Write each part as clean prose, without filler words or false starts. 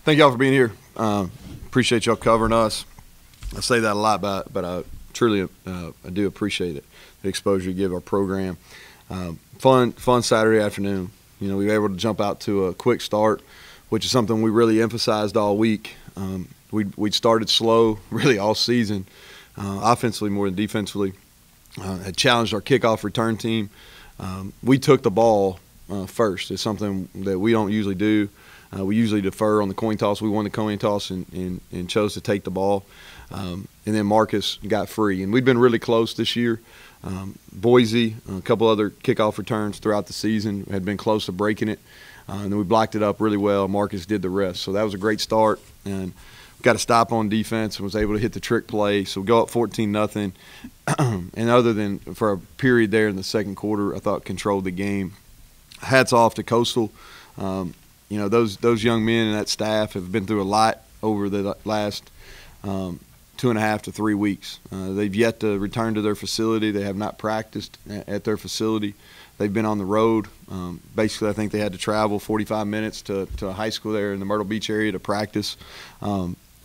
Thank y'all for being here. Appreciate y'all covering us. I say that a lot, but I truly I do appreciate it, the exposure you give our program. Fun Saturday afternoon. You know, we were able to jump out to a quick start, which is something we really emphasized all week. We'd started slow really all season, offensively more than defensively. Had challenged our kickoff return team. We took the ball first. It's something that we don't usually do. We usually defer on the coin toss. We won the coin toss and chose to take the ball. And then Marcus got free. And we'd been really close this year. Boise, a couple other kickoff returns throughout the season, had been close to breaking it. And then we blocked it up really well. Marcus did the rest. So that was a great start. And got a stop on defense and was able to hit the trick play. So we go up 14-0. And other than for a period there in the second quarter, I thought controlled the game. Hats off to Coastal. You know, those young men and that staff have been through a lot over the last 2.5 to 3 weeks. They've yet to return to their facility. They have not practiced at their facility. They've been on the road. Basically, I think they had to travel 45 minutes to a high school there in the Myrtle Beach area to practice.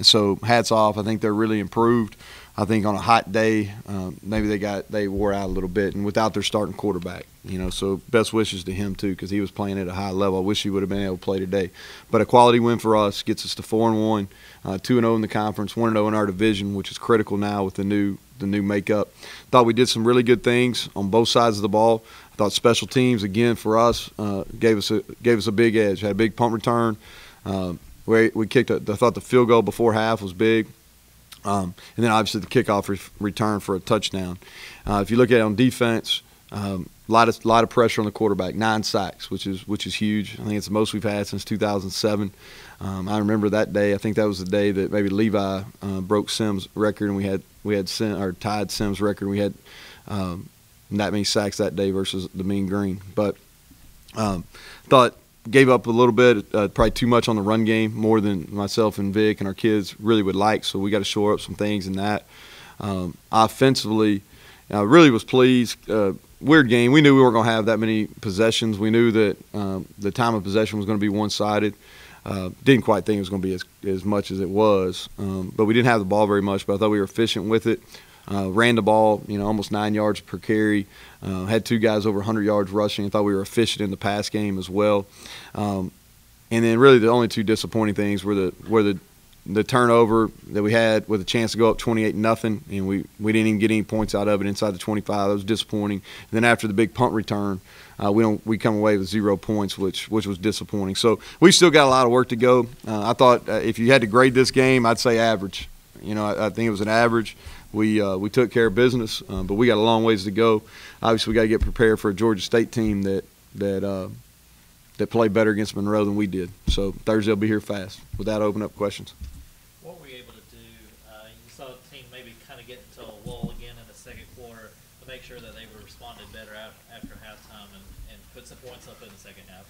So hats off. I think they're really improved. I think on a hot day, maybe they wore out a little bit, and without their starting quarterback, you know. So best wishes to him too, because he was playing at a high level. I wish he would have been able to play today. But a quality win for us gets us to 4-1, 2-0 in the conference, 1-0 in our division, which is critical now with the new makeup. Thought we did some really good things on both sides of the ball. I thought special teams again for us gave us a big edge. Had a big punt return. We kicked. I thought the field goal before half was big. And then obviously the kickoff return for a touchdown. If you look at it on defense, a lot of pressure on the quarterback, 9 sacks, which is huge. I think it's the most we've had since 2007. I remember that day. I think that was the day that maybe Levi broke Sims' record, and we had tied Sims' record. We had that many sacks that day versus the Mean Green. But thought. Gave up a little bit, probably too much on the run game, more than myself and Vic and our kids really would like, so we got to shore up some things in that. Offensively, I really was pleased. Weird game. We knew we weren't going to have that many possessions. We knew that the time of possession was going to be one-sided. Didn't quite think it was going to be as much as it was, but we didn't have the ball very much, but I thought we were efficient with it. Ran the ball, almost 9 yards per carry. Had 2 guys over 100 yards rushing. I thought we were efficient in the pass game as well. And then really the only 2 disappointing things were the turnover that we had with a chance to go up 28-0, and we didn't even get any points out of it inside the 25. That was disappointing. And then after the big punt return, we come away with 0 points, which was disappointing. So we still got a lot of work to go. I thought if you had to grade this game, I'd say average. I think it was an average. We took care of business, but we got a long ways to go. Obviously, we got to get prepared for a Georgia State team that played better against Monroe than we did. So Thursday will be here fast. With that, open up questions. What were you able to do? You saw the team maybe kind of get into a lull again in the second quarter to make sure that they responded better after halftime and put some points up in the second half.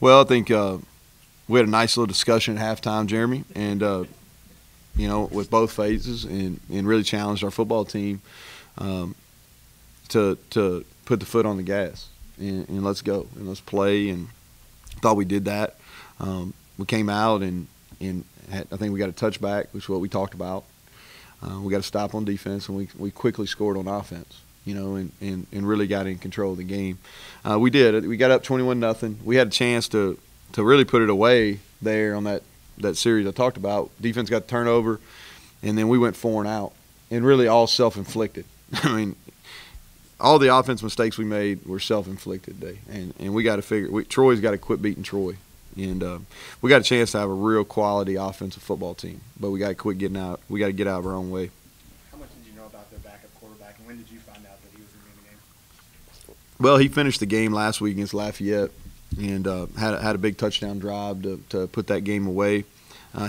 Well, I think we had a nice little discussion at halftime, Jeremy, and with both phases, and really challenged our football team to put the foot on the gas and let's go and let's play, and thought we did that. We came out and I think we got a touchback, which is what we talked about. We got a stop on defense, and we quickly scored on offense, and really got in control of the game. We did. We got up 21-0. We had a chance to really put it away there on that series I talked about. Defense got the turnover, and then we went 4 and out, and really all self-inflicted. I mean, all the offense mistakes we made were self-inflicted today, and we got to figure. Troy's got to quit beating Troy, and we got a chance to have a real quality offensive football team, but we got to quit getting out. We got to get out of our own way. How much did you know about their backup quarterback, and when did you find out that he was going to be in the game? Well, he finished the game last week against Lafayette, and had a big touchdown drive to put that game away.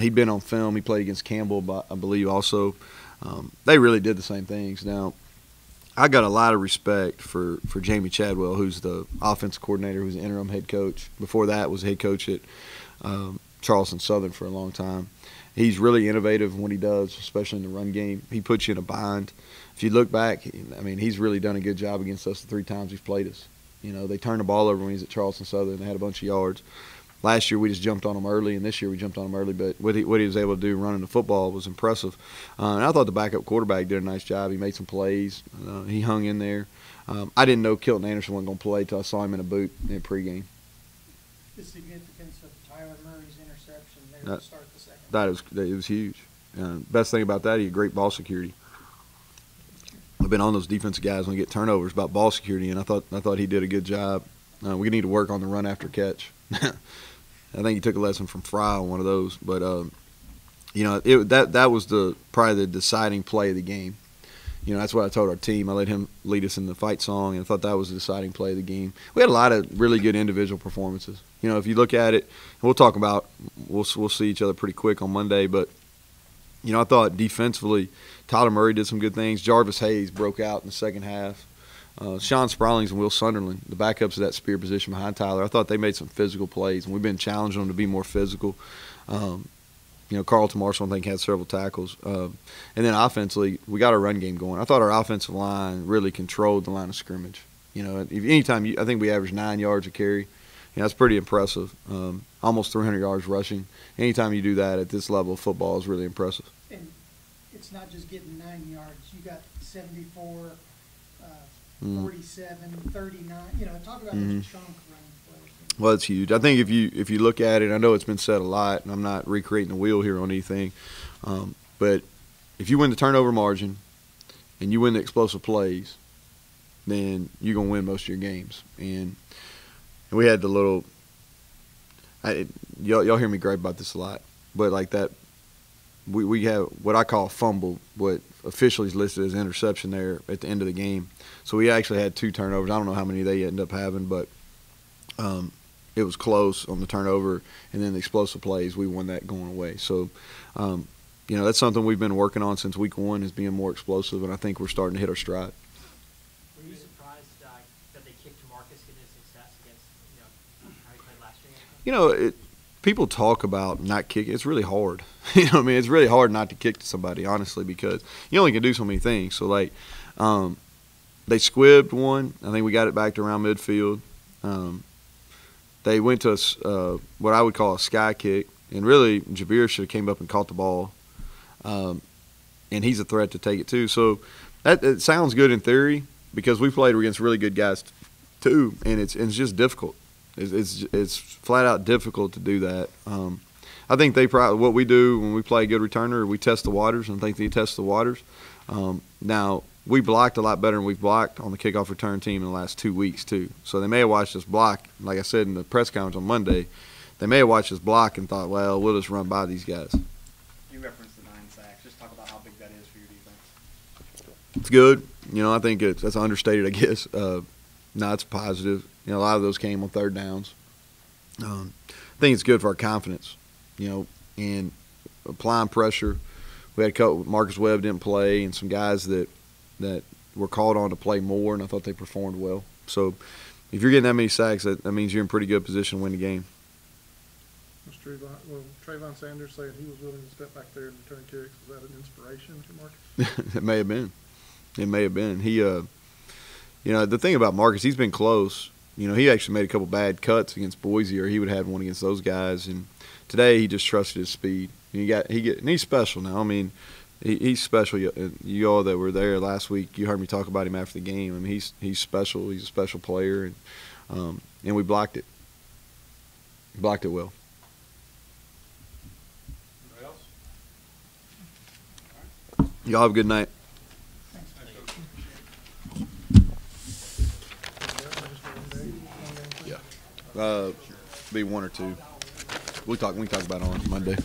He'd been on film. He played against Campbell, I believe, also. They really did the same things. Now, I got a lot of respect for Jamie Chadwell, who's the offensive coordinator, who's the interim head coach. Before that, was head coach at Charleston Southern for a long time. He's really innovative in what he does, especially in the run game. He puts you in a bind. If you look back, he's really done a good job against us the 3 times he's played us. They turned the ball over when he was at Charleston Southern. They had a bunch of yards. last year we just jumped on him early, and this year we jumped on him early. But what he was able to do running the football was impressive. And I thought the backup quarterback did a nice job. He made some plays. He hung in there. I didn't know Kilton Anderson wasn't going to play until I saw him in a boot in pregame. The significance of Tyler Murray's interception there to start the second. It was huge. Best thing about that, he had great ball security. I've been on those defensive guys when they get turnovers about ball security, and I thought he did a good job. We need to work on the run after catch. I think he took a lesson from Fry on one of those, but that was probably the deciding play of the game. That's what I told our team. I let him lead us in the fight song, and I thought that was the deciding play of the game. We had a lot of really good individual performances. If you look at it, we'll see each other pretty quick on Monday, but I thought defensively, Tyler Murray did some good things. Jarvis Hayes broke out in the second half. Sean Sprawlings and Will Sunderland, the backups of that spear position behind Tyler, I thought they made some physical plays, and we've been challenging them to be more physical. Carlton Marshall, I think, had several tackles. And then offensively, we got our run game going. I thought our offensive line really controlled the line of scrimmage. Anytime I think we averaged 9 yards a carry. That's pretty impressive. Almost 300 yards rushing. Anytime you do that at this level of football is really impressive. And it's not just getting 9 yards. You got 74, 47, 39. Talk about those chunk running plays. Well, it's huge. I think if you look at it, I know it's been said a lot, and I'm not recreating the wheel here on anything, but if you win the turnover margin and you win the explosive plays, then you're going to win most of your games. And we had the little y'all hear me gripe about this a lot, but like that, we have what I call a fumble, what officially is listed as interception there at the end of the game. So we actually had 2 turnovers. I don't know how many they ended up having, but it was close on the turnover, and then the explosive plays, we won that going away. So, that's something we've been working on since week 1 is being more explosive, and I think we're starting to hit our stride. Were you surprised that they kicked Marcus getting his success against how he played last year? People talk about not kicking. It's really hard. It's really hard not to kick to somebody, honestly, because you only can do so many things. So, they squibbed one. I think we got it back to around midfield. They went to what I would call a sky kick, and really Jabir should have came up and caught the ball, and he's a threat to take it too. So it sounds good in theory because we played against really good guys too, and it's just difficult. It's flat out difficult to do that. I think what we do when we play a good returner, we test the waters, and I think they test the waters. Now, we blocked a lot better than we've blocked on the kickoff return team in the last 2 weeks too. So they may have watched us block, like I said in the press conference on Monday, they may have watched us block and thought, well, we'll just run by these guys. You referenced the 9 sacks. Just talk about how big that is for your defense. It's good. I think that's understated, I guess. No, it's positive. A lot of those came on third downs. I think it's good for our confidence, and applying pressure. We had Marcus Webb didn't play, and some guys that were called on to play more, and I thought they performed well. So if you're getting that many sacks, that means you're in pretty good position to win the game. Trayvon Sanders saying he was willing to step back there and return kicks. Was that an inspiration to Marcus? It may have been. It may have been. He, the thing about Marcus, he's been close. He actually made a couple bad cuts against Boise, or he would have had one against those guys. And today he just trusted his speed. And he's special now. He's special. You all that were there last week, you heard me talk about him after the game. He's special. He's a special player, and we blocked it. Blocked it well. Anybody else? Y'all have a good night. Yeah, be 1 or 2. We can talk about it on Monday.